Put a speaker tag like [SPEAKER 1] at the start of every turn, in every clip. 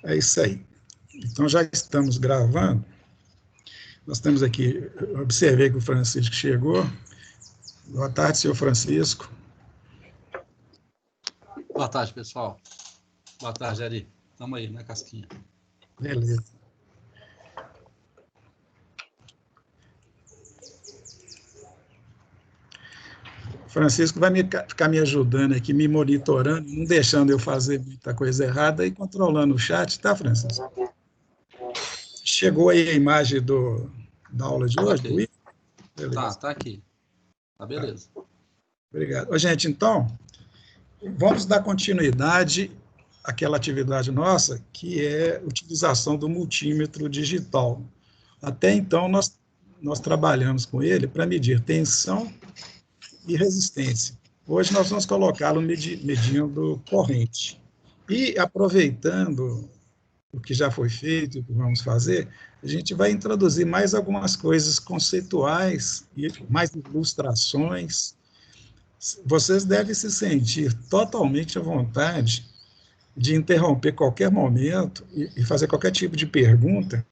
[SPEAKER 1] É isso aí. Então, já estamos gravando. Nós temos aqui, eu observei que o Francisco chegou. Boa tarde, senhor Francisco.
[SPEAKER 2] Boa tarde, pessoal. Boa tarde, Ari. Estamos aí, na casquinha.
[SPEAKER 1] Beleza. O Francisco vai ficar me ajudando aqui, me monitorando, não deixando eu fazer muita coisa errada e controlando o chat, tá, Francisco? Chegou aí a imagem da aula de hoje,
[SPEAKER 2] Ok.
[SPEAKER 1] Beleza.
[SPEAKER 2] Tá aqui. Tá, beleza.
[SPEAKER 1] Obrigado. Ô, gente, então, vamos dar continuidade àquela atividade nossa, que é a utilização do multímetro digital. Até então, nós trabalhamos com ele para medir tensão e resistência. Hoje nós vamos colocá-lo medindo corrente. E, aproveitando o que já foi feito e o que vamos fazer, a gente vai introduzir mais algumas coisas conceituais e mais ilustrações. Vocês devem se sentir totalmente à vontade de interromper qualquer momento e fazer qualquer tipo de pergunta,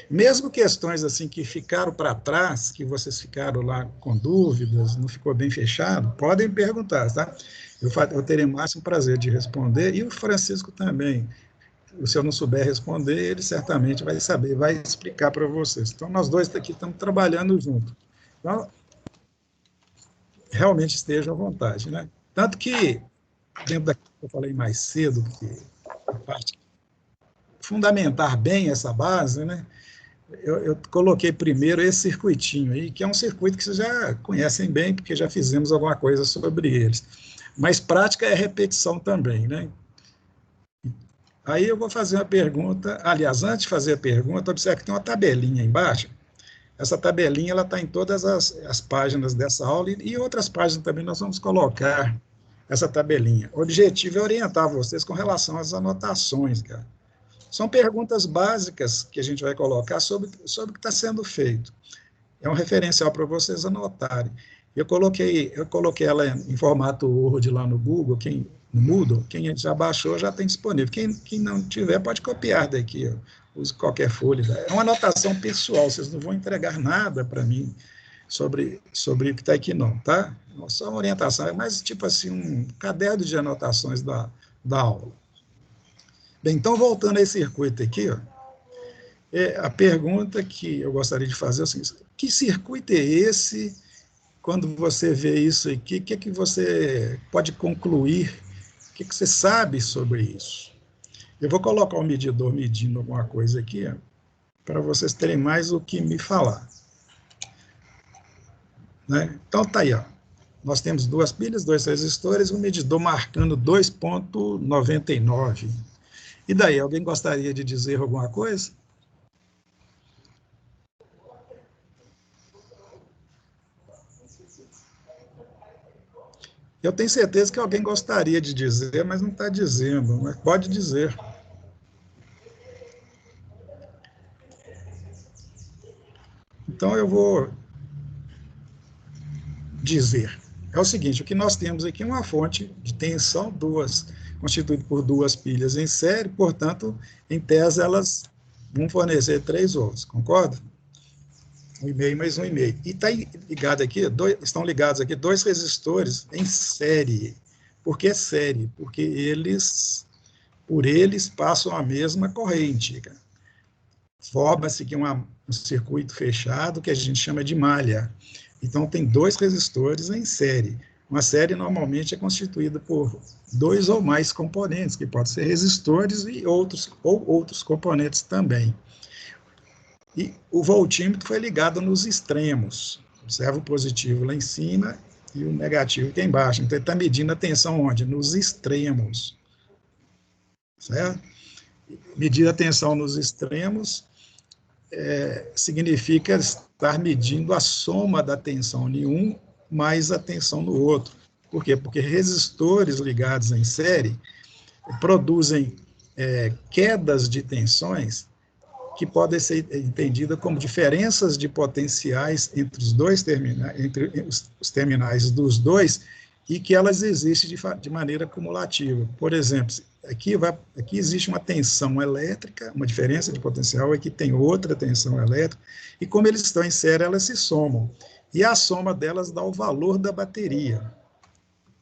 [SPEAKER 1] mesmo questões assim que ficaram para trás, que vocês ficaram lá com dúvidas, não ficou bem fechado, podem perguntar, tá? Eu terei o máximo prazer de responder, e o Francisco também. Se eu não souber responder, ele certamente vai saber, vai explicar para vocês. Então, nós dois aqui estamos trabalhando junto. Então, realmente estejam à vontade, né? Tanto que, dentro daquilo que eu falei mais cedo, que a parte fundamentar bem essa base, né? Eu coloquei primeiro esse circuitinho aí, que é um circuito que vocês já conhecem bem, porque já fizemos alguma coisa sobre eles. Mas prática é repetição também, né? Aí eu vou fazer uma pergunta, aliás, antes de fazer a pergunta, observe que tem uma tabelinha embaixo. Essa tabelinha está em todas as páginas dessa aula, e outras páginas também nós vamos colocar essa tabelinha. O objetivo é orientar vocês com relação às anotações, cara. São perguntas básicas que a gente vai colocar sobre o que está sendo feito. É um referencial para vocês anotarem. Eu coloquei ela em formato Word lá no Google, no Moodle, quem já baixou já tem disponível. Quem não tiver, pode copiar daqui, ó, use qualquer folha. É uma anotação pessoal, vocês não vão entregar nada para mim sobre o que está aqui, não, tá? Só uma orientação, é mais tipo assim, um caderno de anotações da aula. Bem, então, voltando a esse circuito aqui, ó, a pergunta que eu gostaria de fazer é o seguinte: que circuito é esse? Quando você vê isso aqui, o que você pode concluir? O que você sabe sobre isso? Eu vou colocar o medidor medindo alguma coisa aqui, para vocês terem mais o que me falar. Né? Então, tá aí, ó. Nós temos 2 pilhas, 2 resistores, um medidor marcando 2,99. E daí, alguém gostaria de dizer alguma coisa? Eu tenho certeza que alguém gostaria de dizer, mas não está dizendo, mas pode dizer. Então, eu vou dizer. É o seguinte: o que nós temos aqui é uma fonte de tensão, constituída por 2 pilhas em série, portanto, em tese, elas vão fornecer 3 volts, concorda? 1,5 mais 1,5. E estão ligados aqui 2 resistores em série. Por que série? Porque por eles passam a mesma corrente. Forma-se aqui um circuito fechado que a gente chama de malha. Então, tem 2 resistores em série. Uma série normalmente é constituída por 2 ou mais componentes, que podem ser resistores ou outros componentes também. E o voltímetro foi ligado nos extremos. Observa o positivo lá em cima e o negativo aqui embaixo. Então, ele está medindo a tensão onde? Nos extremos. Certo? Medir a tensão nos extremos significa estar medindo a soma da tensão em um mais a tensão no outro. Por quê? Porque resistores ligados em série produzem quedas de tensões que podem ser entendidas como diferenças de potenciais entre os terminais dos dois, e que elas existem de maneira cumulativa. Por exemplo, aqui existe uma tensão elétrica, uma diferença de potencial, aqui tem outra tensão elétrica, e como eles estão em série, elas se somam. E a soma delas dá o valor da bateria,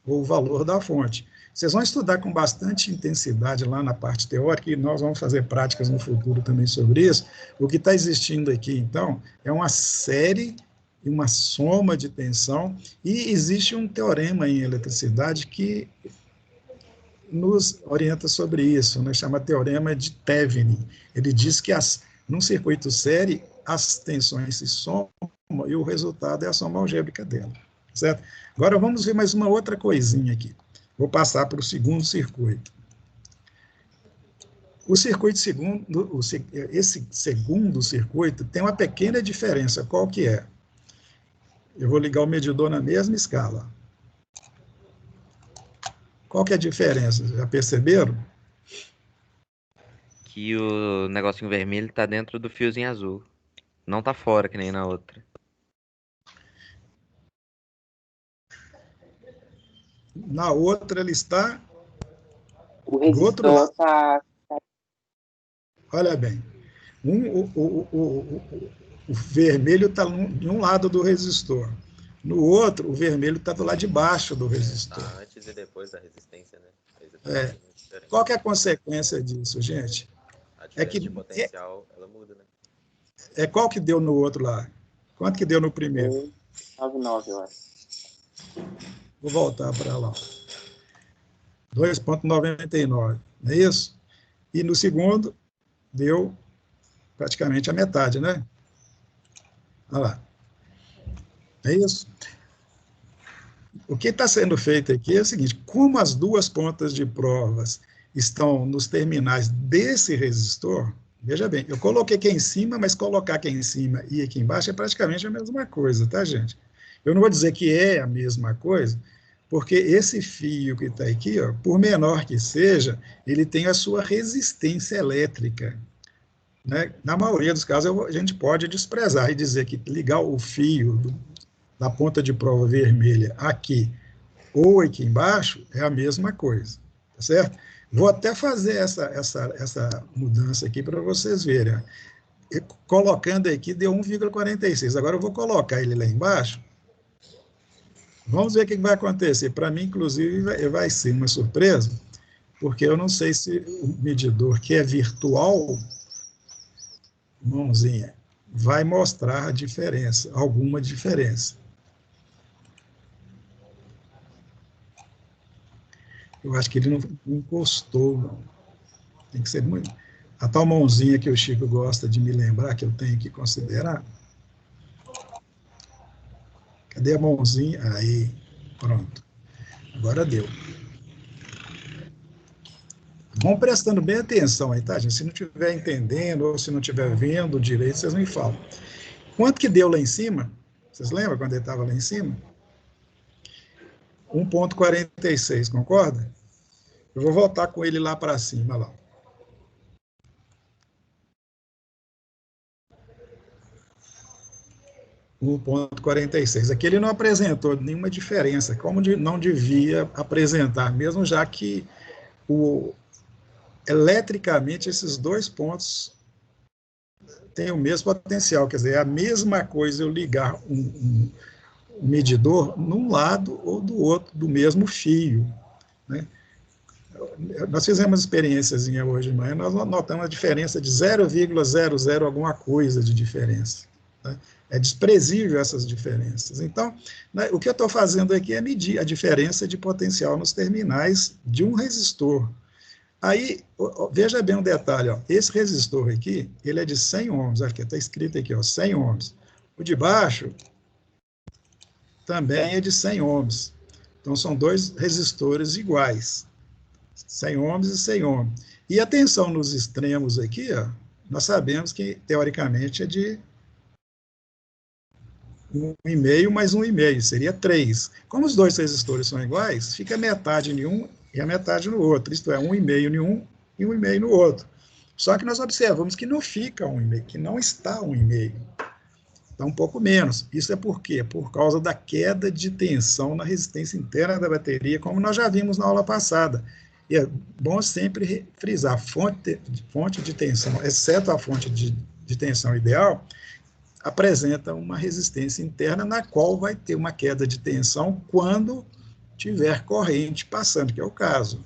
[SPEAKER 1] ou o valor da fonte. Vocês vão estudar com bastante intensidade lá na parte teórica, e nós vamos fazer práticas no futuro também sobre isso. O que está existindo aqui, então, é uma série e uma soma de tensão, e existe um teorema em eletricidade que nos orienta sobre isso, né? Chama teorema de Thevenin. Ele diz que num circuito série, as tensões se somam e o resultado é a soma algébrica dela, certo? Agora vamos ver mais uma outra coisinha aqui. Vou passar para o segundo circuito. O circuito segundo, esse segundo circuito tem uma pequena diferença. Qual que é? Eu vou ligar o medidor na mesma escala. Qual que é a diferença? Já perceberam?
[SPEAKER 3] Que o negocinho vermelho tá dentro do fiozinho azul. Não tá fora, que nem na outra.
[SPEAKER 1] Na outra ele está
[SPEAKER 4] O
[SPEAKER 1] do outro lado.
[SPEAKER 4] resistor está...
[SPEAKER 1] Olha bem, o vermelho está em um lado do resistor. No outro, o vermelho está do lado de baixo do resistor.
[SPEAKER 5] Tá antes e depois da resistência, né?
[SPEAKER 1] Qual que é a consequência disso, gente?
[SPEAKER 5] A diferença de potencial, ela muda, né?
[SPEAKER 1] Qual que deu no outro lá? Quanto que deu no primeiro?
[SPEAKER 4] 9,9, eu acho.
[SPEAKER 1] Vou voltar para lá. 2,99, não é isso? E no segundo, deu praticamente a metade, né? Olha lá. É isso? O que está sendo feito aqui é o seguinte: como as duas pontas de provas estão nos terminais desse resistor, veja bem, eu coloquei aqui em cima, mas colocar aqui em cima e aqui embaixo é praticamente a mesma coisa, tá, gente? Eu não vou dizer que é a mesma coisa, porque esse fio que está aqui, ó, por menor que seja, ele tem a sua resistência elétrica, né? Na maioria dos casos, a gente pode desprezar e dizer que ligar o fio da ponta de prova vermelha aqui ou aqui embaixo é a mesma coisa, tá certo? Vou até fazer essa mudança aqui para vocês verem. Colocando aqui deu 1,46. Agora eu vou colocar ele lá embaixo. Vamos ver o que vai acontecer. Para mim, inclusive, vai ser uma surpresa, porque eu não sei se o medidor que é virtual, mãozinha, vai mostrar a diferença, alguma diferença. Eu acho que ele não encostou, não. Tem que ser muito... A tal mãozinha que o Chico gosta de me lembrar, que eu tenho que considerar. Cadê a mãozinha? Aí, pronto. Agora deu. Vão prestando bem atenção aí, tá, gente? Se não estiver entendendo ou se não estiver vendo direito, vocês me falam. Quanto que deu lá em cima? Vocês lembram quando ele estava lá em cima? 1,46, concorda? Eu vou voltar com ele lá para cima, lá. O 1,46. Aqui ele não apresentou nenhuma diferença, como não devia apresentar, mesmo já que eletricamente esses dois pontos têm o mesmo potencial, quer dizer, é a mesma coisa eu ligar um medidor num lado ou do outro, do mesmo fio, né? Nós fizemos experiências hoje de manhã, nós notamos a diferença de 0,00 alguma coisa de diferença, né? É desprezível essas diferenças. Então, né, o que eu estou fazendo aqui é medir a diferença de potencial nos terminais de um resistor. Aí, veja bem um detalhe, ó, esse resistor aqui, ele é de 100 ohms, aqui está escrito aqui, ó, 100 ohms. O de baixo também é de 100 ohms. Então, são dois resistores iguais, 100 ohms e 100 ohms. E a tensão nos extremos aqui, ó, nós sabemos que, teoricamente, é de 1,5 mais 1,5, seria 3. Como os dois resistores são iguais, fica metade em um e a metade no outro, isto é, 1,5 em um e 1,5 no outro. Só que nós observamos que não fica 1,5, que não está 1,5. Está um pouco menos. Isso é por quê? Por causa da queda de tensão na resistência interna da bateria, como nós já vimos na aula passada. E é bom sempre frisar, fonte de tensão, exceto a fonte de tensão ideal, apresenta uma resistência interna na qual vai ter uma queda de tensão quando tiver corrente passando, que é o caso.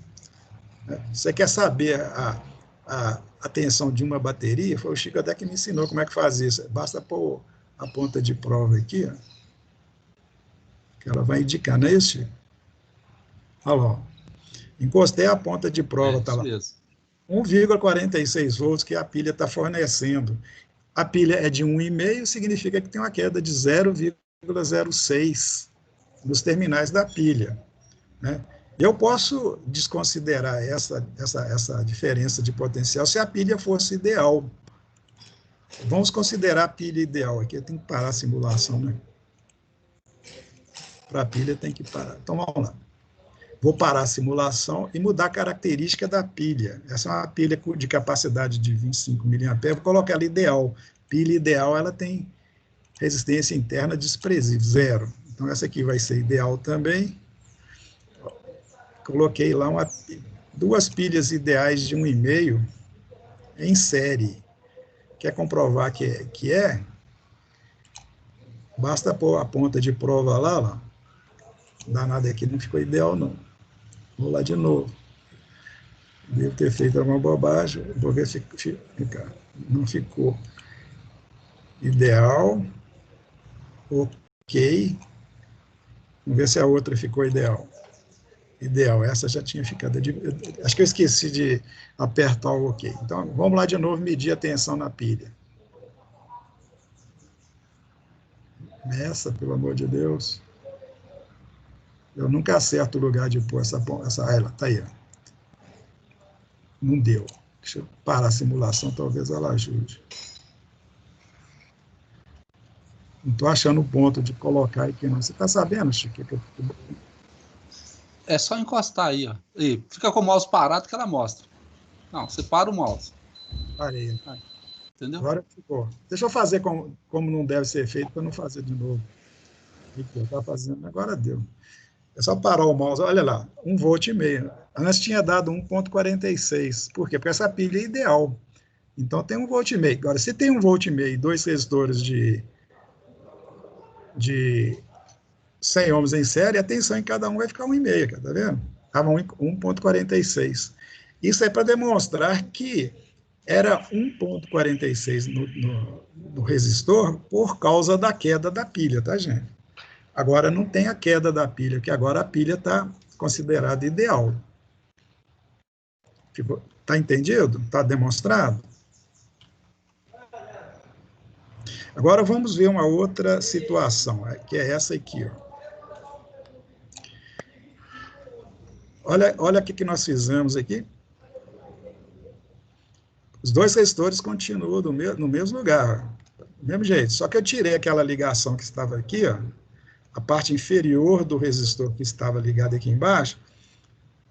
[SPEAKER 1] Você quer saber a tensão de uma bateria? Foi o Chico até que me ensinou como é que faz isso. Basta pôr a ponta de prova aqui, ó, que ela vai indicar, não é isso, Chico? Olha lá, encostei a ponta de prova, está lá. 1,46 volts que a pilha está fornecendo. A pilha é de 1,5, significa que tem uma queda de 0,06 nos terminais da pilha, né? Eu posso desconsiderar essa diferença de potencial se a pilha fosse ideal. Vamos considerar a pilha ideal aqui. Eu tenho que parar a simulação, né? Para a pilha tem que parar. Então, vamos lá. Vou parar a simulação e mudar a característica da pilha. Essa é uma pilha de capacidade de 25 mA. Vou colocar ela ideal. Pilha ideal, ela tem resistência interna desprezível, 0. Então, essa aqui vai ser ideal também. Coloquei lá duas pilhas ideais de 1,5 em série. Quer comprovar que é? Basta pôr a ponta de prova lá. Danada aqui, não ficou ideal, não. Vou lá de novo. Devo ter feito alguma bobagem. Vou ver se fica. Não ficou ideal. Ok. Vamos ver se a outra ficou ideal. Ideal, essa já tinha ficado. Acho que eu esqueci de apertar o OK. Então, vamos lá de novo medir a tensão na pilha. Nessa, pelo amor de Deus. Eu nunca acerto o lugar de pôr essa ela tá aí. Ó. Não deu. Deixa eu parar a simulação, talvez ela ajude. Não estou achando o ponto de colocar aqui, não. Você está sabendo, Chico?
[SPEAKER 2] É só encostar aí, ó. E fica com o mouse parado que ela mostra. Não, você para o mouse.
[SPEAKER 1] Parei.
[SPEAKER 2] Entendeu?
[SPEAKER 1] Agora ficou. Deixa eu fazer como não deve ser feito, para não fazer de novo. O que eu estava fazendo? Agora deu. É só parar o mouse. Olha lá, 1,5 volt. Antes tinha dado 1,46. Por quê? Porque essa pilha é ideal. Então tem 1,5 volt. Agora, se tem 1,5 volt e dois resistores de 100 ohms em série, a tensão em cada um vai ficar 1,5, tá vendo? Estava 1,46. Isso é para demonstrar que era 1,46 no resistor por causa da queda da pilha, tá, gente? Agora não tem a queda da pilha, porque agora a pilha está considerada ideal. Está entendido? Está demonstrado? Agora vamos ver uma outra situação, que é essa aqui, ó. Olha o que nós fizemos aqui. Os dois resistores continuam no mesmo lugar, ó, do mesmo jeito. Só que eu tirei aquela ligação que estava aqui, ó, a parte inferior do resistor que estava ligado aqui embaixo,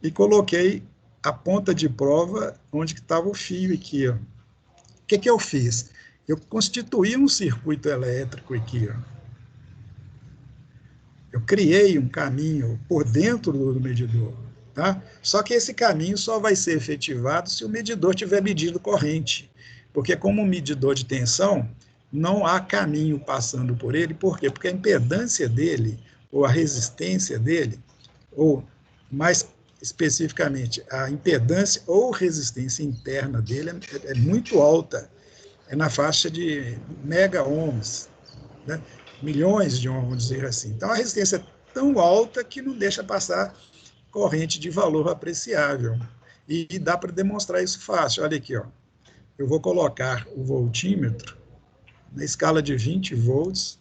[SPEAKER 1] e coloquei a ponta de prova onde estava o fio aqui, ó. O que eu fiz? Eu constituí um circuito elétrico aqui, ó. Eu criei um caminho por dentro do medidor, tá? Só que esse caminho só vai ser efetivado se o medidor tiver medido corrente, porque como um medidor de tensão, não há caminho passando por ele. Por quê? Porque a impedância dele, ou a resistência dele, ou mais especificamente, a impedância ou resistência interna dele é muito alta, é na faixa de mega ohms, né? Milhões de ohms, vamos dizer assim. Então, a resistência é tão alta que não deixa passar corrente de valor apreciável. E dá para demonstrar isso fácil. Olha aqui, ó. Eu vou colocar o voltímetro na escala de 20 volts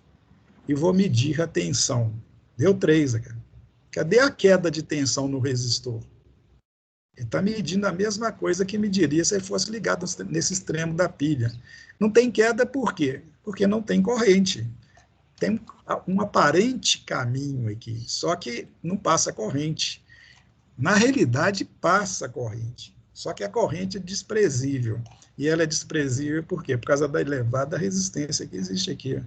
[SPEAKER 1] e vou medir a tensão. Deu 3, cara. Cadê a queda de tensão no resistor? Ele está medindo a mesma coisa que mediria se ele fosse ligado nesse extremo da pilha. Não tem queda por quê? Porque não tem corrente. Tem um aparente caminho aqui, só que não passa corrente. Na realidade, passa corrente, só que a corrente é desprezível. E ela é desprezível por quê? Por causa da elevada resistência que existe aqui,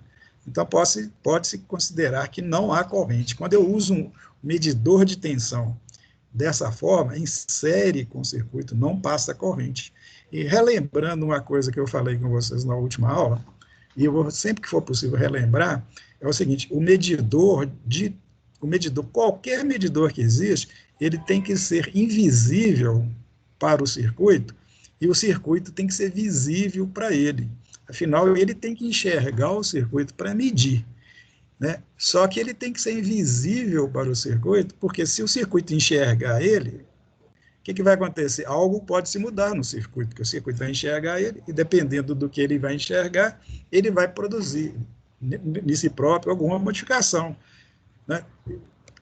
[SPEAKER 1] Então, pode-se considerar que não há corrente. Quando eu uso um medidor de tensão dessa forma, em série com o circuito, não passa corrente. E relembrando uma coisa que eu falei com vocês na última aula, e eu vou, sempre que for possível relembrar, é o seguinte: qualquer medidor que existe, ele tem que ser invisível para o circuito, e o circuito tem que ser visível para ele. Afinal, ele tem que enxergar o circuito para medir, né? Só que ele tem que ser invisível para o circuito, porque se o circuito enxergar ele, o que vai acontecer? Algo pode se mudar no circuito, porque o circuito vai enxergar ele, e dependendo do que ele vai enxergar, ele vai produzir, em si próprio, alguma modificação, né?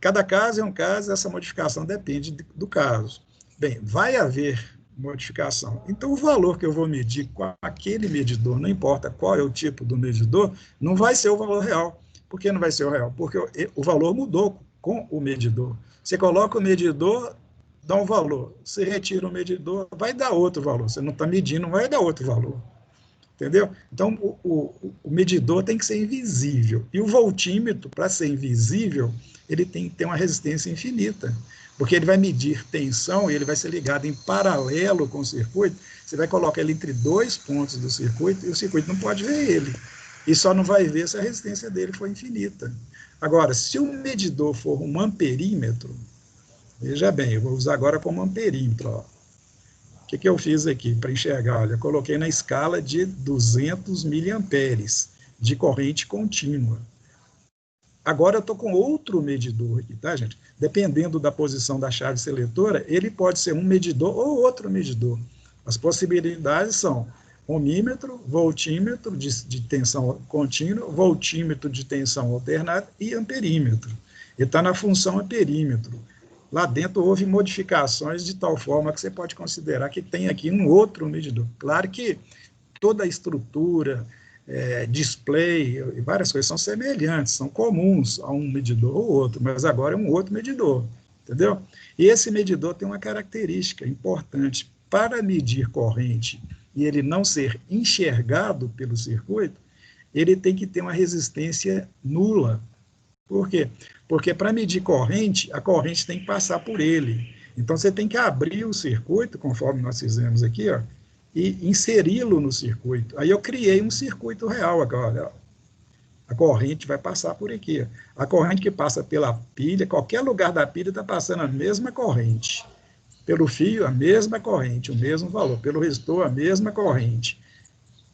[SPEAKER 1] Cada caso é um caso, essa modificação depende do caso. Bem, vai haver modificação. Então, o valor que eu vou medir com aquele medidor, não importa qual é o tipo do medidor, não vai ser o valor real. Por que não vai ser o real? Porque o valor mudou com o medidor. Você coloca o medidor, dá um valor. Você retira o medidor, vai dar outro valor. Você não está medindo, vai dar outro valor. Entendeu? Então, o medidor tem que ser invisível. E o voltímetro, para ser invisível, ele tem que ter uma resistência infinita, porque ele vai medir tensão e ele vai ser ligado em paralelo com o circuito. Você vai colocar ele entre dois pontos do circuito e o circuito não pode ver ele. E só não vai ver se a resistência dele for infinita. Agora, se o medidor for um amperímetro, veja bem, eu vou usar agora como amperímetro, ó. O que eu fiz aqui para enxergar? Olha, eu coloquei na escala de 200 miliamperes de corrente contínua. Agora eu estou com outro medidor aqui, tá, gente? Dependendo da posição da chave seletora, ele pode ser um medidor ou outro medidor. As possibilidades são ohmímetro, voltímetro de tensão contínua, voltímetro de tensão alternada e amperímetro. Ele está na função amperímetro. Lá dentro houve modificações de tal forma que você pode considerar que tem aqui um outro medidor. Claro que toda a estrutura, display e várias coisas são semelhantes, são comuns a um medidor ou outro, mas agora é um outro medidor, entendeu? E esse medidor tem uma característica importante. Para medir corrente e ele não ser enxergado pelo circuito, ele tem que ter uma resistência nula. Por quê? Porque para medir corrente, a corrente tem que passar por ele. Então, você tem que abrir o circuito, conforme nós fizemos aqui, ó, e inseri-lo no circuito. Aí eu criei um circuito real agora. Ó. A corrente vai passar por aqui. Ó. A corrente que passa pela pilha, qualquer lugar da pilha está passando a mesma corrente. Pelo fio, a mesma corrente, o mesmo valor. Pelo resistor, a mesma corrente.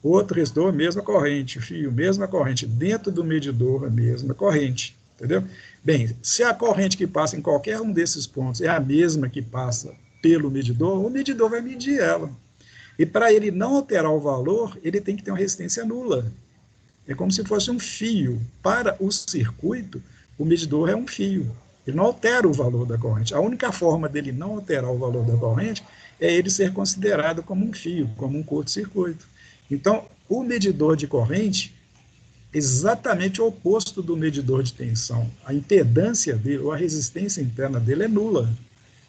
[SPEAKER 1] Outro resistor, a mesma corrente. Fio, mesma corrente. Dentro do medidor, a mesma corrente. Entendeu? Bem, se a corrente que passa em qualquer um desses pontos é a mesma que passa pelo medidor, o medidor vai medir ela. E para ele não alterar o valor, ele tem que ter uma resistência nula. É como se fosse um fio. Para o circuito, o medidor é um fio. Ele não altera o valor da corrente. A única forma dele não alterar o valor da corrente é ele ser considerado como um fio, como um curto-circuito. Então, o medidor de corrente é exatamente o oposto do medidor de tensão. A impedância dele, ou a resistência interna dele é nula.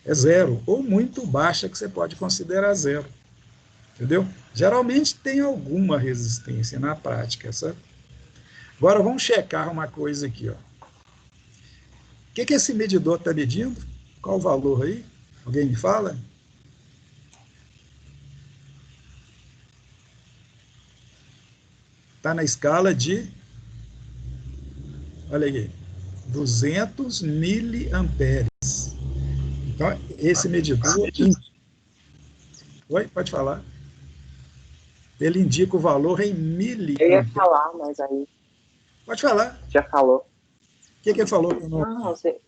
[SPEAKER 1] É zero, ou muito baixa, que você pode considerar zero. Entendeu? Geralmente tem alguma resistência na prática, sabe? Agora vamos checar uma coisa aqui, ó. O que esse medidor está medindo? Qual o valor aí? Alguém me fala? Está na escala de, olha aqui, 200 miliamperes. Então, esse medidor... Oi, pode falar. Ele indica o valor em miliamperes.
[SPEAKER 4] Eu ia falar, mas aí...
[SPEAKER 1] Pode falar.
[SPEAKER 4] Já falou.
[SPEAKER 1] O que ele falou?
[SPEAKER 4] Não, você...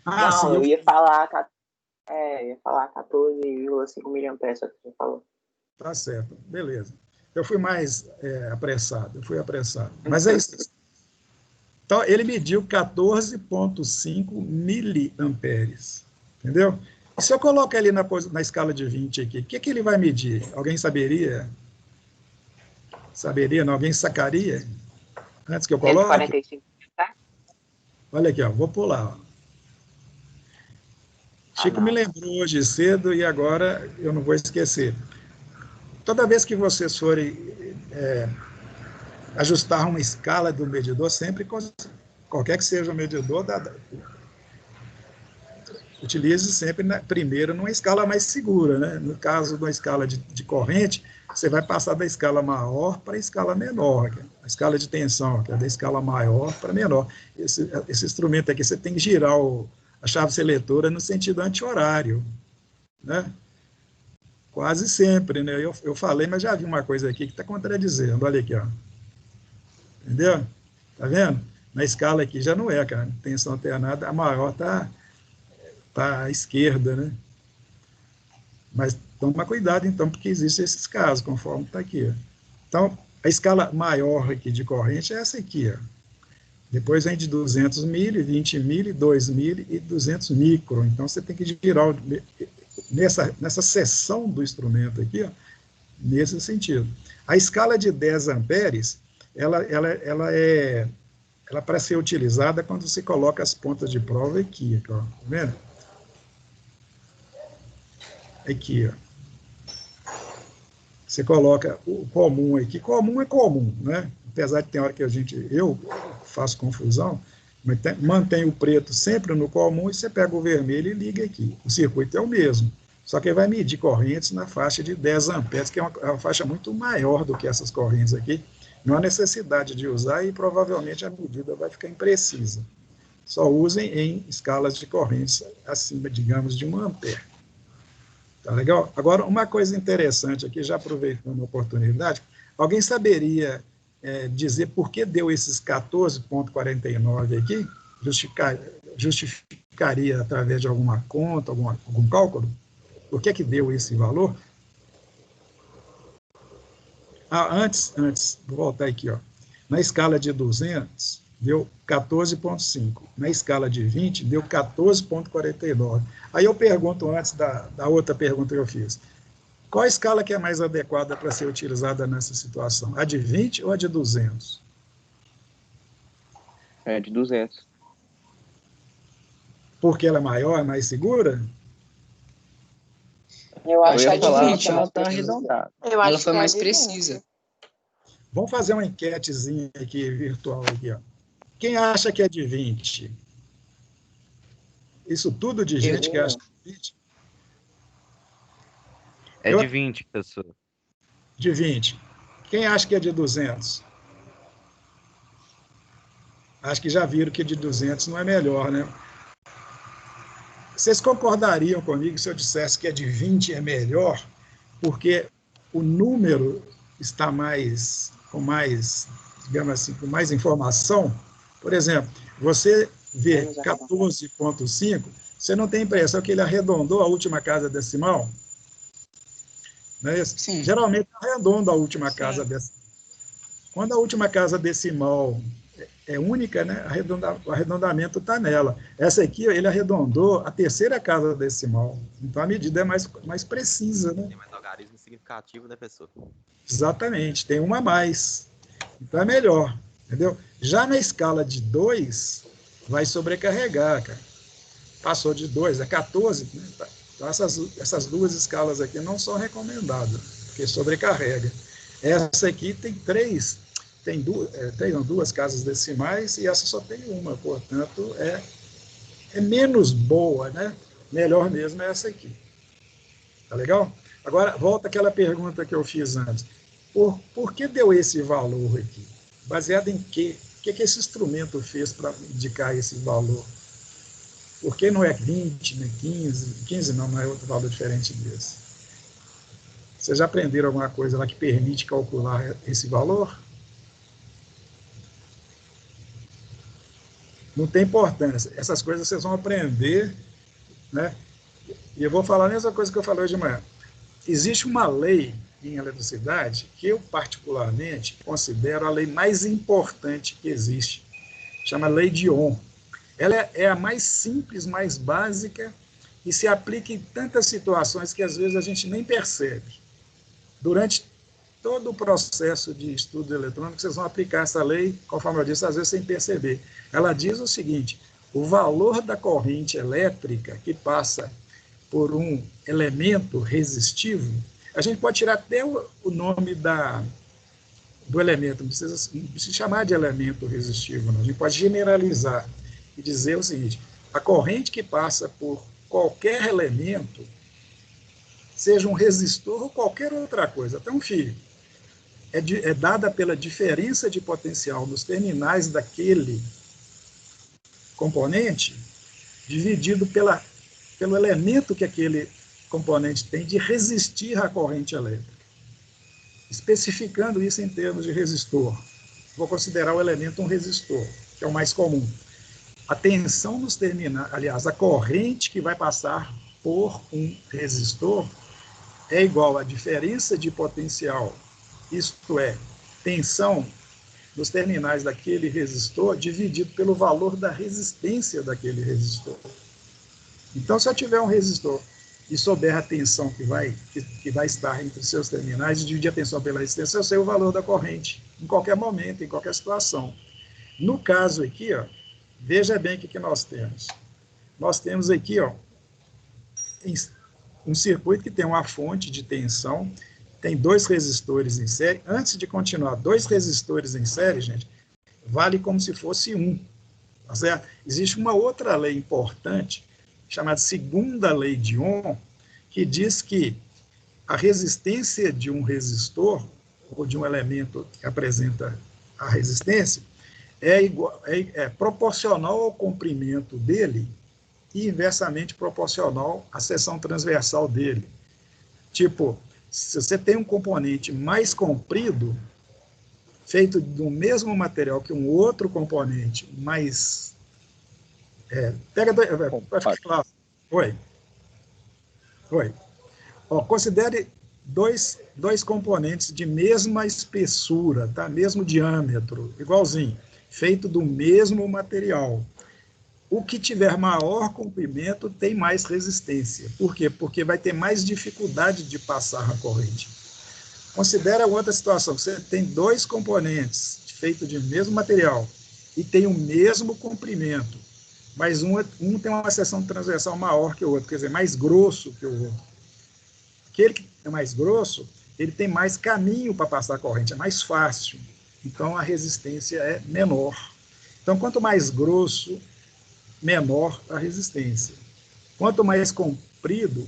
[SPEAKER 1] Ah,
[SPEAKER 4] não,
[SPEAKER 1] sim,
[SPEAKER 4] eu ia falar 14,5 miliamperes, só que você falou.
[SPEAKER 1] Tá certo, beleza. Eu fui mais apressado, Mas é isso. Então, ele mediu 14,5 miliamperes. Entendeu? E se eu colocar ele na escala de 20 aqui, o que ele vai medir? Alguém saberia? Saberia? Não? Alguém sacaria? Antes que eu coloque?
[SPEAKER 4] 145, tá?
[SPEAKER 1] Olha aqui, ó, vou pular. Ó. Chico me lembrou hoje cedo e agora eu não vou esquecer. Toda vez que vocês forem ajustar uma escala do medidor sempre, qualquer que seja o medidor, utilize sempre primeiro numa escala mais segura, né? No caso de uma escala de corrente, você vai passar da escala maior para a escala menor, a escala de tensão, que é da escala maior para menor. Esse instrumento aqui, você tem que girar a chave seletora no sentido anti-horário, né? Quase sempre, né? Eu falei, mas já vi uma coisa aqui que está contradizendo. Olha aqui, ó. Entendeu? Tá vendo? Na escala aqui já não é, cara. Tensão alternada, a maior está à esquerda, né? Mas toma cuidado, então, porque existem esses casos, conforme está aqui. Ó. Então, a escala maior aqui de corrente é essa aqui, ó. Depois vem de 200 mili, 20 mili, 2 mili e 200 micro. Então, você tem que girar nessa seção do instrumento aqui, ó, nesse sentido. A escala de 10 amperes, ela para ser utilizada quando você coloca as pontas de prova aqui, ó, tá vendo? Aqui, ó. Você coloca o comum aqui. Comum é comum, né? Apesar de ter hora que eu faço confusão, mas mantém o preto sempre no comum e você pega o vermelho e liga aqui. O circuito é o mesmo, só que vai medir correntes na faixa de 10 amperes, que é uma faixa muito maior do que essas correntes aqui. Não há necessidade de usar e provavelmente a medida vai ficar imprecisa. Só usem em escalas de correntes acima, digamos, de 1 ampere. Tá legal? Agora, uma coisa interessante aqui, já aproveitando a oportunidade, alguém saberia dizer por que deu esses 14,49 aqui? Justificaria através de alguma conta, algum cálculo? Por que deu esse valor? Antes, vou voltar aqui, ó. Na escala de 200, deu 14,5. Na escala de 20, deu 14,49. Aí eu pergunto, antes da outra pergunta que eu fiz, qual a escala que é mais adequada para ser utilizada nessa situação? A de 20 ou a de 200?
[SPEAKER 6] É, de 200.
[SPEAKER 1] Porque ela é maior, é mais segura?
[SPEAKER 4] Eu acho que
[SPEAKER 6] ia
[SPEAKER 4] é
[SPEAKER 6] falar
[SPEAKER 4] de
[SPEAKER 6] que
[SPEAKER 4] 20.
[SPEAKER 6] ela tá arredondada.
[SPEAKER 4] Eu acho
[SPEAKER 7] Ela foi
[SPEAKER 4] que é
[SPEAKER 7] mais
[SPEAKER 4] de 20.
[SPEAKER 7] precisa.
[SPEAKER 1] Vamos fazer uma enquetezinha aqui, virtual. Aqui, ó. Quem acha que é de 20? Isso tudo de gente que acha que é de 20?
[SPEAKER 3] É de 20, pessoal.
[SPEAKER 1] De 20. Quem acha que é de 200? Acho que já viram que de 200 não é melhor, né? Vocês concordariam comigo se eu dissesse que a de 20 é melhor, porque o número está com mais, digamos assim, com mais informação? Por exemplo, você vê 14,5, você não tem a impressão que ele arredondou a última casa decimal? Não é isso?
[SPEAKER 7] Sim.
[SPEAKER 1] Geralmente arredonda a última casa decimal. Quando a última casa decimal é única, né? O arredondamento está nela. Essa aqui, ele arredondou a terceira casa decimal. Então, a medida é mais precisa, né?
[SPEAKER 5] Tem mais algarismo significativo, né, pessoa?
[SPEAKER 1] Exatamente, tem uma a mais. Então, é melhor, entendeu? Já na escala de 2, vai sobrecarregar, cara. Passou de 2, é 14, né? Então, essas duas escalas aqui não são recomendadas, porque sobrecarrega. Essa aqui tem tem duas casas decimais e essa só tem uma, portanto, é menos boa, né? Melhor mesmo é essa aqui. Tá legal? Agora, volta àquela pergunta que eu fiz antes. Por que deu esse valor aqui? Baseado em quê? O que esse instrumento fez para indicar esse valor? Por que não é 20, nem 15? 15 não é outro valor diferente desse. Vocês já aprenderam alguma coisa lá que permite calcular esse valor? Não tem importância. Essas coisas vocês vão aprender, né? E eu vou falar a mesma coisa que eu falei hoje de manhã. Existe uma lei em eletricidade que eu, particularmente, considero a lei mais importante que existe. Chama Lei de Ohm. Ela é a mais simples, mais básica e se aplica em tantas situações que, às vezes, a gente nem percebe. Durante todo o processo de estudo eletrônico, vocês vão aplicar essa lei, conforme eu disse, às vezes sem perceber. Ela diz o seguinte: o valor da corrente elétrica que passa por um elemento resistivo, a gente pode tirar até o nome do elemento, não precisa chamar de elemento resistivo, não. A gente pode generalizar e dizer o seguinte: a corrente que passa por qualquer elemento, seja um resistor ou qualquer outra coisa, até um fio, é dada pela diferença de potencial nos terminais daquele componente, dividido pelo elemento que aquele componente tem de resistir à corrente elétrica. Especificando isso em termos de resistor, vou considerar o elemento um resistor, que é o mais comum. A tensão nos terminais, aliás, a corrente que vai passar por um resistor é igual à diferença de potencial, isto é, tensão nos terminais daquele resistor, dividido pelo valor da resistência daquele resistor. Então, se eu tiver um resistor e souber a tensão que vai estar entre seus terminais, e dividir a tensão pela resistência, eu sei o valor da corrente, em qualquer momento, em qualquer situação. No caso aqui, ó, veja bem o que nós temos. Nós temos aqui, ó, um circuito que tem uma fonte de tensão, tem 2 resistores em série. Antes de continuar, 2 resistores em série, gente, vale como se fosse um. Tá certo? Existe uma outra lei importante, chamada segunda lei de Ohm, que diz que a resistência de um resistor, ou de um elemento que apresenta a resistência, é proporcional ao comprimento dele e inversamente proporcional à seção transversal dele. Tipo, se você tem um componente mais comprido, feito do mesmo material que um outro componente mais... vai ficar claro. Oi. Ó, considere dois componentes de mesma espessura, tá? Mesmo diâmetro, igualzinho, feito do mesmo material. O que tiver maior comprimento tem mais resistência. Por quê? Porque vai ter mais dificuldade de passar a corrente. Considera outra situação. Você tem 2 componentes feitos de mesmo material e tem o mesmo comprimento, mas um tem uma seção transversal maior que o outro, quer dizer, mais grosso que o outro. Aquele que é mais grosso, ele tem mais caminho para passar a corrente, é mais fácil. Então, a resistência é menor. Então, quanto mais grosso, menor a resistência. Quanto mais comprido,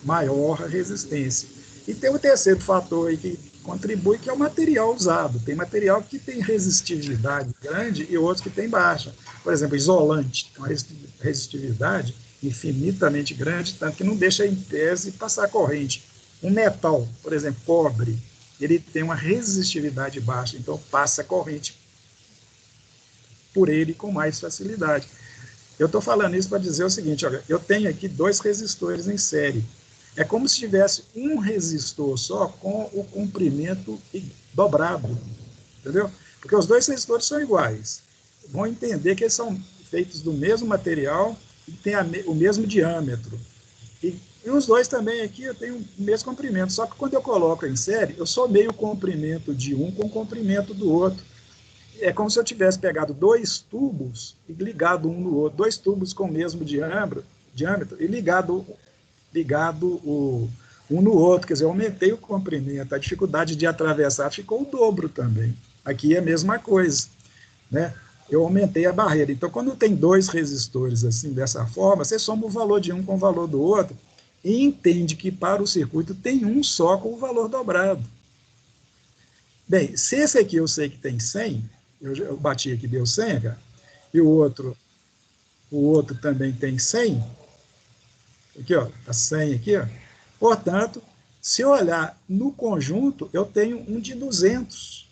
[SPEAKER 1] maior a resistência. E tem o terceiro fator aí que contribui, que é o material usado. Tem material que tem resistividade grande e outros que tem baixa. Por exemplo, isolante tem uma resistividade infinitamente grande, tanto que não deixa em tese passar corrente. Um metal, por exemplo, cobre, ele tem uma resistividade baixa, então passa corrente por ele com mais facilidade. Eu estou falando isso para dizer o seguinte, olha, eu tenho aqui 2 resistores em série. É como se tivesse um resistor só com o comprimento dobrado, entendeu? Porque os 2 resistores são iguais. Vão entender que eles são feitos do mesmo material e têm o mesmo diâmetro. E os 2 também aqui têm o mesmo comprimento, só que quando eu coloco em série, eu somei o comprimento de um com o comprimento do outro. É como se eu tivesse pegado 2 tubos e ligado um no outro, 2 tubos com o mesmo diâmetro e ligado um no outro, quer dizer, eu aumentei o comprimento, a dificuldade de atravessar ficou o dobro também. Aqui é a mesma coisa, né? Eu aumentei a barreira. Então, quando tem 2 resistores assim, dessa forma, você soma o valor de um com o valor do outro e entende que para o circuito tem um só com o valor dobrado. Bem, se esse aqui eu sei que tem 100, eu bati aqui, deu 100, cara, e o outro também tem 100, aqui, ó, tá 100 aqui, ó. Portanto, se eu olhar no conjunto, eu tenho um de 200.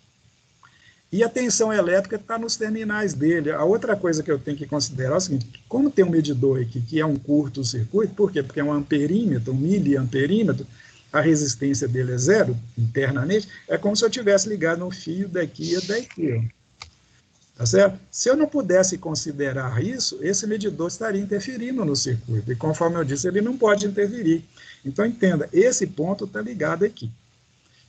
[SPEAKER 1] E a tensão elétrica está nos terminais dele. A outra coisa que eu tenho que considerar é o seguinte, como tem um medidor aqui que é um curto-circuito, por quê? Porque é um amperímetro, um miliamperímetro, a resistência dele é 0 internamente, é como se eu tivesse ligado um fio daqui a daqui, ó. Tá certo? Se eu não pudesse considerar isso, esse medidor estaria interferindo no circuito. E conforme eu disse, ele não pode interferir. Então, entenda, esse ponto está ligado aqui.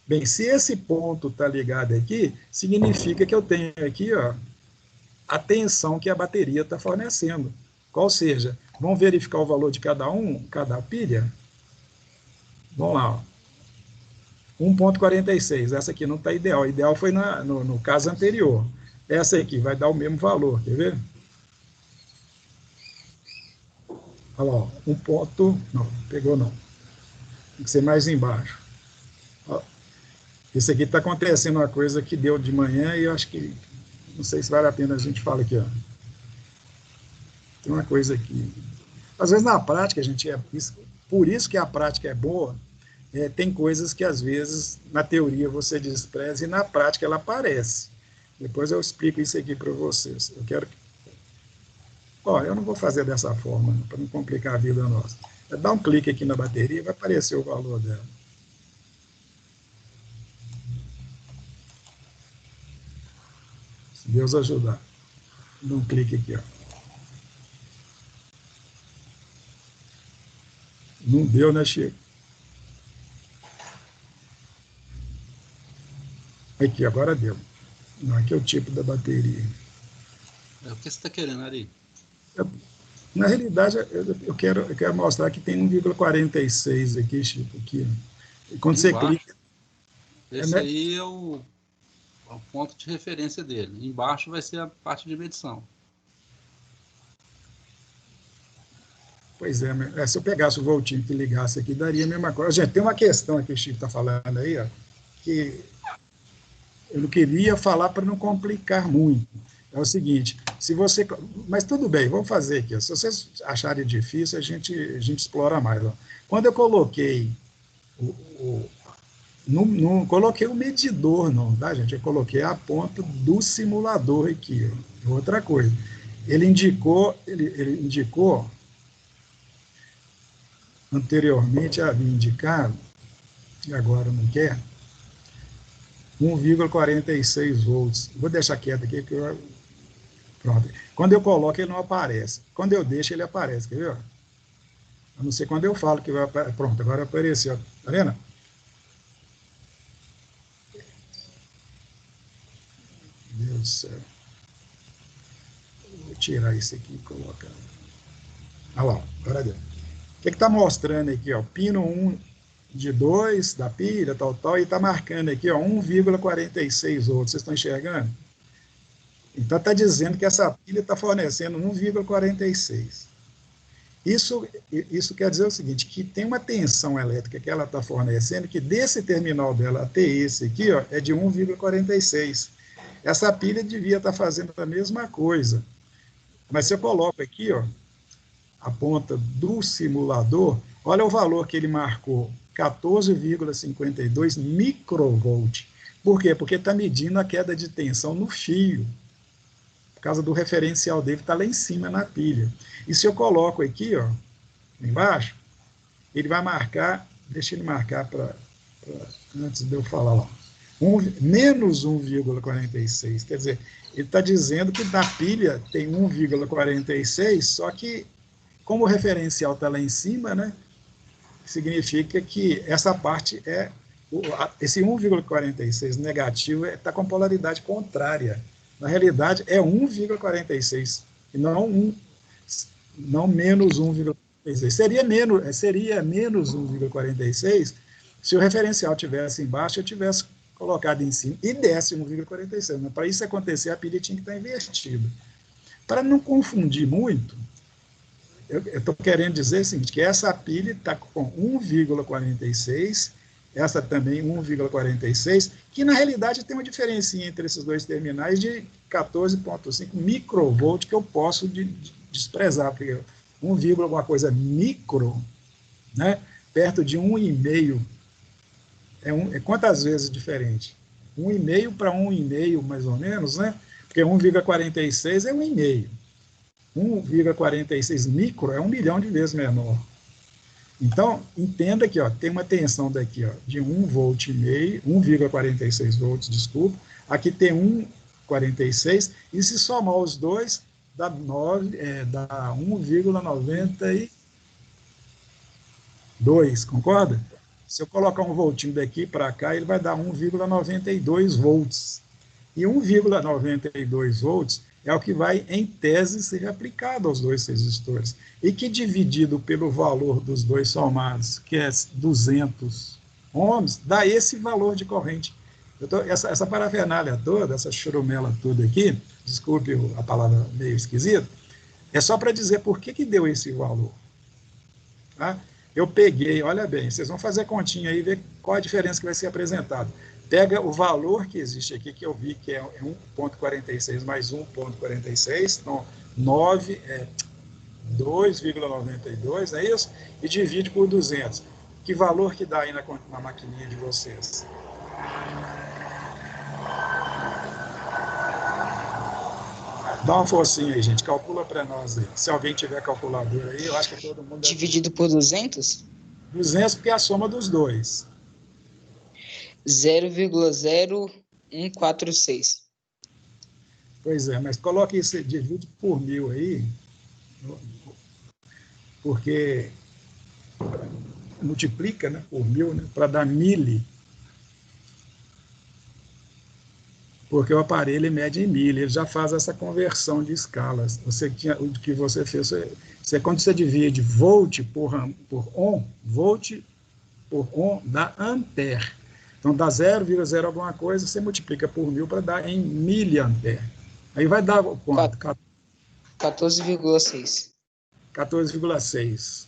[SPEAKER 1] Bem, se esse ponto está ligado aqui, significa que eu tenho aqui, ó, a tensão que a bateria está fornecendo. Qual seja, vamos verificar o valor de cada pilha? Vamos lá. Ó. 1,46. Essa aqui não está ideal. O ideal foi no caso anterior. Essa aqui vai dar o mesmo valor, quer ver? Olha lá, ó, não, pegou não. Tem que ser mais embaixo. Ó, isso aqui está acontecendo uma coisa que deu de manhã e eu acho que, não sei se vale a pena a gente falar aqui, ó. Tem uma coisa aqui. Às vezes na prática, por isso que a prática é boa, tem coisas que às vezes na teoria você despreza e na prática ela aparece. Depois eu explico isso aqui para vocês. Eu quero que... eu não vou fazer dessa forma, para não complicar a vida nossa. Dá um clique aqui na bateria e vai aparecer o valor dela. Se Deus ajudar. Dá um clique aqui, ó. Não deu, né, Chico? Aqui, agora deu. Não, aqui é o tipo da bateria.
[SPEAKER 2] O que você está querendo, Ari?
[SPEAKER 1] Na realidade, eu quero mostrar que tem 1,46 aqui, Chico. Aqui. E quando você clica...
[SPEAKER 2] Esse aí é o ponto de referência dele. Embaixo vai ser a parte de medição.
[SPEAKER 1] Pois é, se eu pegasse o voltinho que ligasse aqui, daria a mesma coisa. Gente, tem uma questão aqui que o Chico está falando aí, ó, que eu não queria falar para não complicar muito. É o seguinte, se você... Mas tudo bem, vamos fazer aqui. Se vocês acharem difícil, a gente explora mais. Ó. Quando eu coloquei não coloquei o medidor, não, tá, gente? Eu coloquei a ponta do simulador aqui. Ó. Outra coisa. Ele indicou anteriormente havia indicado, e agora não quer, 1,46 volts. Vou deixar quieto aqui, porque pronto. Quando eu coloco, ele não aparece. Quando eu deixo, ele aparece, quer ver? A não ser quando eu falo que vai aparecer. Pronto, agora apareceu. Tá vendo? Meu Deus do céu. Vou tirar isso aqui e colocar. Olha lá, agora deu. O que está mostrando aqui? Ó, pino 1 de 2 da pilha, tal, e está marcando aqui 1,46 volts. Vocês estão enxergando? Então, está dizendo que essa pilha está fornecendo 1,46. Isso quer dizer o seguinte, que tem uma tensão elétrica que ela está fornecendo, que desse terminal dela até esse aqui, ó, é de 1,46. Essa pilha devia estar fazendo a mesma coisa. Mas se eu coloco aqui, ó, a ponta do simulador, olha o valor que ele marcou, 14,52 microvolt. Por quê? Porque está medindo a queda de tensão no fio. Por causa do referencial dele, está lá em cima na pilha. E se eu coloco aqui, ó, embaixo, ele vai marcar, deixa ele marcar antes de eu falar lá, menos 1,46. Quer dizer, ele está dizendo que na pilha tem 1,46, só que como o referencial está lá em cima, né, significa que essa parte esse 1,46 negativo está com polaridade contrária. Na realidade, é 1,46 e não menos 1,46. Seria menos 1,46 se o referencial tivesse embaixo, eu tivesse colocado em cima e desse 1,46. Mas para isso acontecer, a pilha tinha que estar invertida. Para não confundir muito, eu estou querendo dizer o seguinte, que essa pilha está com 1,46, essa também 1,46, que na realidade tem uma diferença entre esses dois terminais de 14,5 microvolt, que eu posso desprezar, porque 1, alguma coisa micro, né, perto de 1,5, é quantas vezes diferente? 1,5 para 1,5 mais ou menos, né? Porque 1,46 é 1,5. 1,46 micro é 1 milhão de vezes menor. Então, entenda que ó, tem uma tensão daqui ó, de 1,46 volts, desculpa. Aqui tem 1,46, e se somar os dois, dá 1,92, concorda? Se eu colocar um voltinho daqui para cá, ele vai dar 1,92 volts. E 1,92 volts é o que vai, em tese, ser aplicado aos dois resistores. E que, dividido pelo valor dos dois somados, que é 200 ohms, dá esse valor de corrente. Essa parafernália toda, essa churumela toda aqui, desculpe a palavra meio esquisita, é só para dizer por que deu esse valor. Tá? Eu peguei, olha bem, vocês vão fazer a continha aí e ver qual a diferença que vai ser apresentada. Pega o valor que existe aqui, que eu vi que é 1,46 mais 1,46, então 2,92, é isso? E divide por 200. Que valor que dá aí na maquininha de vocês? Dá uma forcinha aí, gente. Calcula para nós aí. Se alguém tiver calculadora aí, eu acho que todo mundo...
[SPEAKER 6] Dividido por 200?
[SPEAKER 1] 200 porque é a soma dos dois.
[SPEAKER 6] 0,0146.
[SPEAKER 1] Pois é, mas coloque isso, divide por 1000 aí, porque multiplica, né, por 1000, né, para dar mili. Porque o aparelho mede em mili, ele já faz essa conversão de escalas. O que você fez, quando você divide volt por ohm, volt por ohm dá ampere. Então, dá 0,0 alguma coisa, você multiplica por 1000 para dar em miliampere. Aí vai dar quanto?
[SPEAKER 6] 14,6.
[SPEAKER 1] 14,6.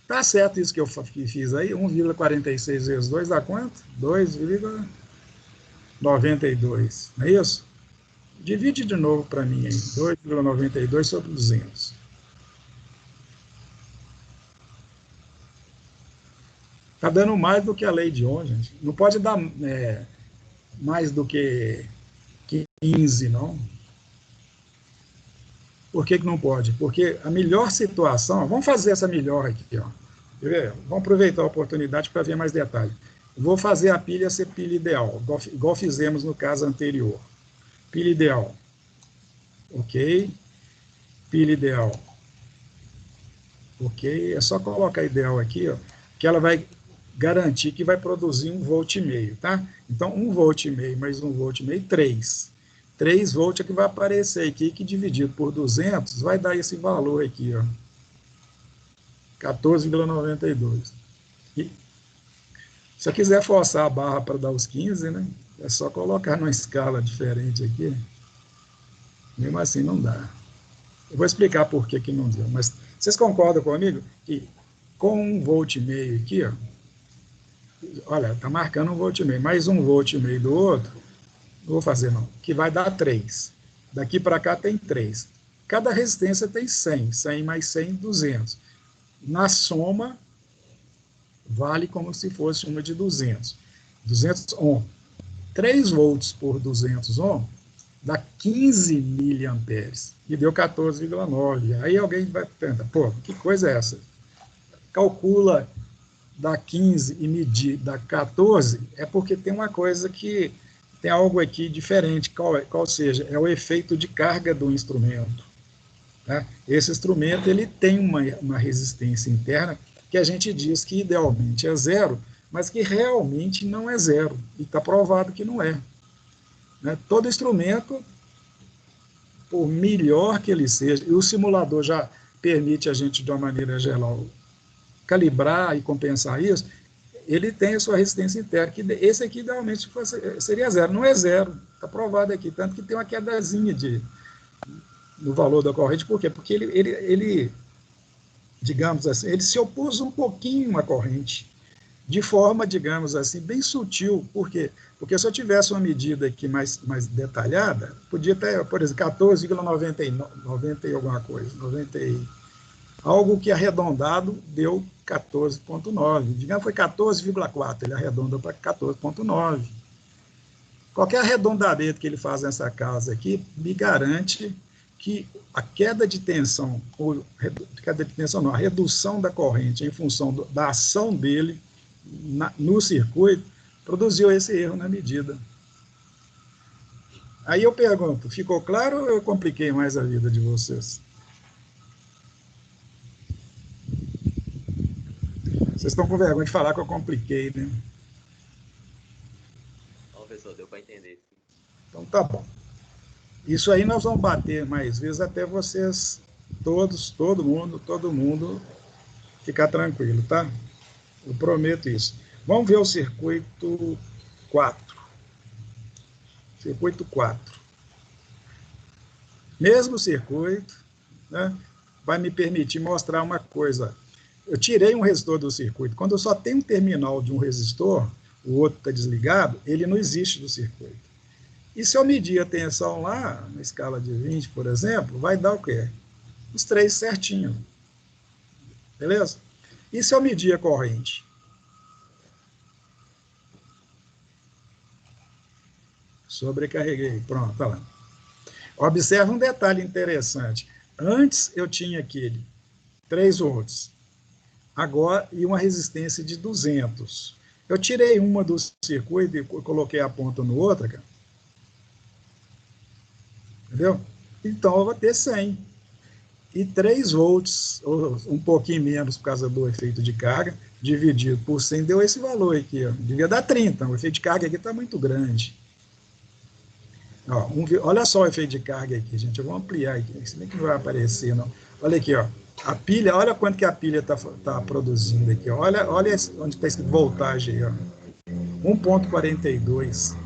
[SPEAKER 1] Tá certo isso que eu fiz aí? 1,46 vezes 2 dá quanto? 2,92. Não é isso? Divide de novo para mim aí. 2,92 sobre 200. Está dando mais do que a lei de Ohm, gente. Não pode dar mais do que 15, não. Por que não pode? Porque a melhor situação... Vamos fazer essa melhor aqui, ó. Vamos aproveitar a oportunidade para ver mais detalhes. Vou fazer a pilha ser pilha ideal, igual fizemos no caso anterior. Pilha ideal. Ok. Pilha ideal. Ok. É só colocar ideal aqui, ó, que ela vai garantir que vai produzir 1,5 volt, tá? Então, 1,5 volt mais 1,5 volt, 3. 3 volts é que vai aparecer aqui, que dividido por 200 vai dar esse valor aqui, ó. 14,92. E se eu quiser forçar a barra para dar os 15, né? É só colocar numa escala diferente aqui. Mesmo assim não dá. Eu vou explicar por que não deu, mas vocês concordam comigo que com 1,5 volt aqui, ó, olha, está marcando 1,5 volt, mais 1,5 volt do outro, não vou fazer não, que vai dar 3. Daqui para cá tem 3. Cada resistência tem 100, 100 mais 100, 200. Na soma, vale como se fosse uma de 200. 200 ohm. 3 volts por 200 ohm dá 15 miliamperes, e deu 14,9. Aí alguém vai perguntar, pô, que coisa é essa? Calcula da 15 e medir da 14, é porque tem uma coisa que tem algo aqui diferente, qual seja, é o efeito de carga do instrumento. Tá? Esse instrumento ele tem uma resistência interna que a gente diz que idealmente é 0, mas que realmente não é 0, e está provado que não é. Né? Todo instrumento, por melhor que ele seja, e o simulador já permite a gente, de uma maneira geral, calibrar e compensar isso, ele tem a sua resistência interna, que esse aqui idealmente seria 0, não é 0, está provado aqui, tanto que tem uma quedazinha no valor da corrente. Por quê? Porque ele, digamos assim, ele se opôs um pouquinho à corrente, de forma, digamos assim, bem sutil. Por quê? Porque se eu tivesse uma medida aqui mais detalhada, podia ter, por exemplo, 14,90 e alguma coisa, 90, algo que arredondado deu 14,9. Digamos, foi 14,4, ele arredonda para 14,9. Qualquer arredondamento que ele faz nessa casa aqui me garante que a queda de tensão, a redução da corrente em função da ação dele no circuito, produziu esse erro na medida. Aí eu pergunto, ficou claro ou eu compliquei mais a vida de vocês? Vocês estão com vergonha de falar que eu compliquei, né?
[SPEAKER 5] Não, professor, deu para entender.
[SPEAKER 1] Então tá bom. Isso aí nós vamos bater mais vezes até vocês, todo mundo ficar tranquilo, tá? Eu prometo isso. Vamos ver o circuito 4. Circuito 4. Mesmo circuito, né, vai me permitir mostrar uma coisa. Eu tirei um resistor do circuito. Quando eu só tenho um terminal de um resistor, o outro está desligado, ele não existe do circuito. E se eu medir a tensão lá, na escala de 20, por exemplo, vai dar o quê? Os 3 certinho. Beleza? E se eu medir a corrente? Sobrecarreguei. Pronto, tá lá. Observe um detalhe interessante. Antes eu tinha aquele 3 volts. Agora, e uma resistência de 200. Eu tirei uma do circuito e coloquei a ponta no outro, cara. Entendeu? Então, eu vou ter 100. E 3 volts, ou um pouquinho menos por causa do efeito de carga, dividido por 100, deu esse valor aqui. Ó. Devia dar 30. O efeito de carga aqui está muito grande. Ó, olha só o efeito de carga aqui, gente. Eu vou ampliar aqui. Isso nem que não vai aparecer, não. Olha aqui, ó. A pilha, olha quanto que a pilha está produzindo aqui. Ó. Olha onde está escrito voltagem aí, ó. 1,42.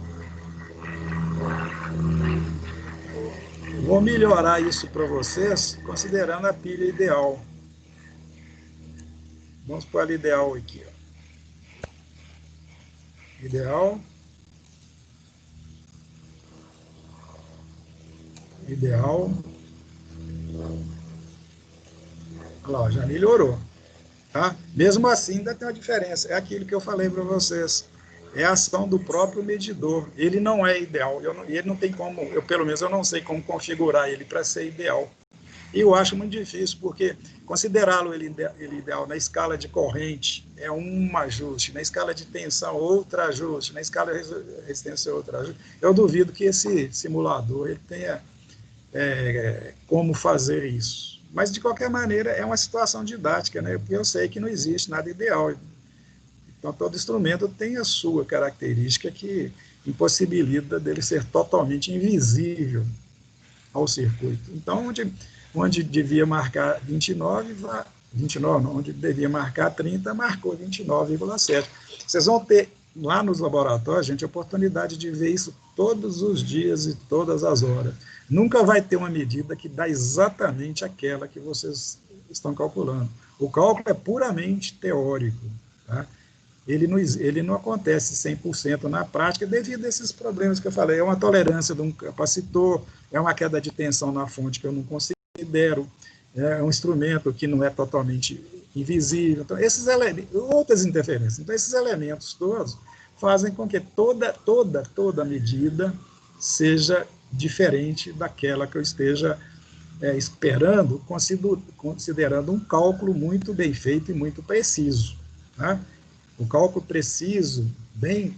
[SPEAKER 1] Vou melhorar isso para vocês, considerando a pilha ideal. Vamos para a ideal aqui, ó. Ideal. Ideal. Olha lá, já melhorou. Tá? Mesmo assim, ainda tem uma diferença. É aquilo que eu falei para vocês. É a ação do próprio medidor. Ele não é ideal. Ele não tem como, pelo menos eu não sei como configurar ele para ser ideal. E eu acho muito difícil, porque considerá-lo ele ideal na escala de corrente é um ajuste, na escala de tensão outro ajuste, na escala de resistência outro ajuste. Eu duvido que esse simulador ele tenha como fazer isso. Mas, de qualquer maneira, é uma situação didática, né? Porque eu sei que não existe nada ideal. Então, todo instrumento tem a sua característica que impossibilita dele ser totalmente invisível ao circuito. Então, onde devia marcar 29, onde devia marcar 30, marcou 29,7. Vocês vão ter, lá nos laboratórios, gente, a oportunidade de ver isso todos os dias e todas as horas. Nunca vai ter uma medida que dá exatamente aquela que vocês estão calculando. O cálculo é puramente teórico, tá? Ele não acontece 100% na prática devido a esses problemas que eu falei. É uma tolerância de um capacitor, é uma queda de tensão na fonte que eu não considero, é um instrumento que não é totalmente invisível. Então, esses elementos, outras interferências. Então, esses elementos todos fazem com que toda medida seja diferente daquela que eu esteja esperando, considerando um cálculo muito bem feito e muito preciso. Tá? O cálculo preciso, bem,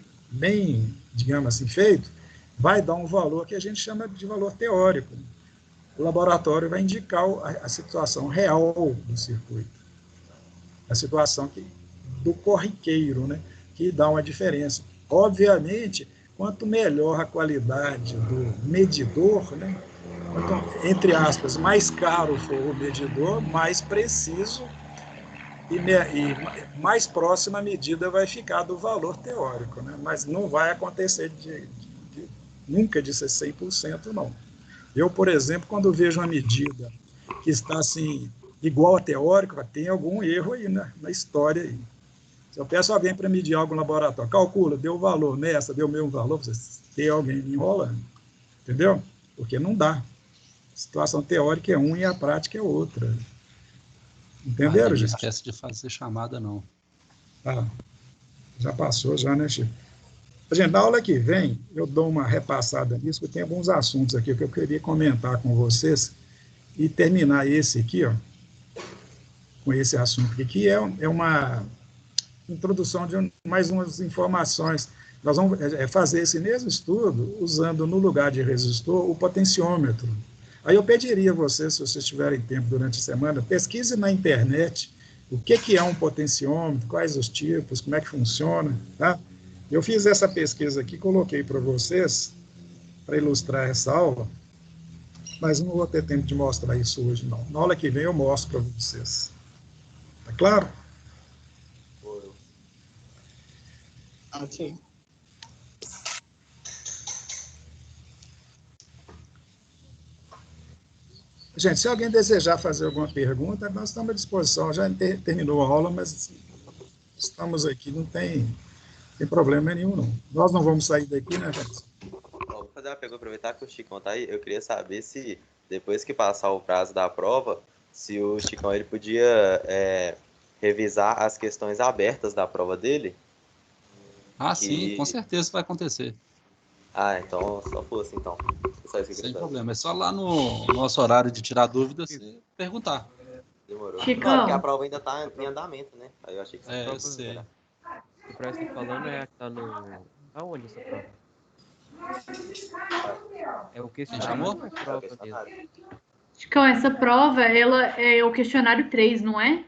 [SPEAKER 1] digamos assim, feito, vai dar um valor que a gente chama de valor teórico. O laboratório vai indicar a situação real do circuito, a situação do corriqueiro, né, que dá uma diferença. Obviamente, quanto melhor a qualidade do medidor, né, quanto, entre aspas, mais caro for o medidor, mais preciso e mais próxima a medida vai ficar do valor teórico, né? Mas não vai acontecer nunca de ser 100%, não. Eu, por exemplo, quando vejo uma medida que está assim, igual a teórica, tem algum erro aí na história. Aí. Se eu peço alguém para medir algo no laboratório, calcula, deu valor nessa, deu o mesmo valor, você tem alguém me enrolando. Entendeu? Porque não dá. A situação teórica é uma e a prática é outra. Entenderam, gente?
[SPEAKER 2] Não esquece de fazer chamada, não.
[SPEAKER 1] Ah, já passou, já, né, Chico? Gente, na aula que vem, eu dou uma repassada nisso, porque tem alguns assuntos aqui que eu queria comentar com vocês e terminar esse aqui, ó, com esse assunto aqui, que é uma introdução de mais umas informações. Nós vamos fazer esse mesmo estudo usando, no lugar de resistor, o potenciômetro. Aí eu pediria a vocês, se vocês tiverem tempo durante a semana, pesquise na internet o que é um potenciômetro, quais os tipos, como é que funciona, tá? Eu fiz essa pesquisa aqui, coloquei para vocês, para ilustrar essa aula, mas não vou ter tempo de mostrar isso hoje, não. Na aula que vem eu mostro para vocês. Tá claro?
[SPEAKER 6] Ok.
[SPEAKER 1] Gente, se alguém desejar fazer alguma pergunta, nós estamos à disposição. Já terminou a aula, mas estamos aqui, não tem problema nenhum, não. Nós não vamos sair daqui, né, Jefferson?
[SPEAKER 5] Vou fazer uma pergunta, aproveitar que o Chicão tá aí. Eu queria saber se, depois que passar o prazo da prova, se o Chicão ele podia revisar as questões abertas da prova dele.
[SPEAKER 2] Sim, com certeza vai acontecer.
[SPEAKER 5] Então só fosse, então. Só isso que eu
[SPEAKER 2] Sem
[SPEAKER 5] queria saber.
[SPEAKER 2] problema. É só lá no nosso horário de tirar dúvidas e perguntar.
[SPEAKER 5] Demorou.
[SPEAKER 7] Chicão.
[SPEAKER 5] Não, porque a prova ainda tá em andamento, né? Aí eu achei que
[SPEAKER 2] Eu sei.
[SPEAKER 8] O que o Bryce tá falando é a que tá no... Aonde essa prova? É o questionário,
[SPEAKER 2] chamou?
[SPEAKER 8] não é prova mesmo.
[SPEAKER 7] Chicão, essa prova, ela é o questionário 3, não é?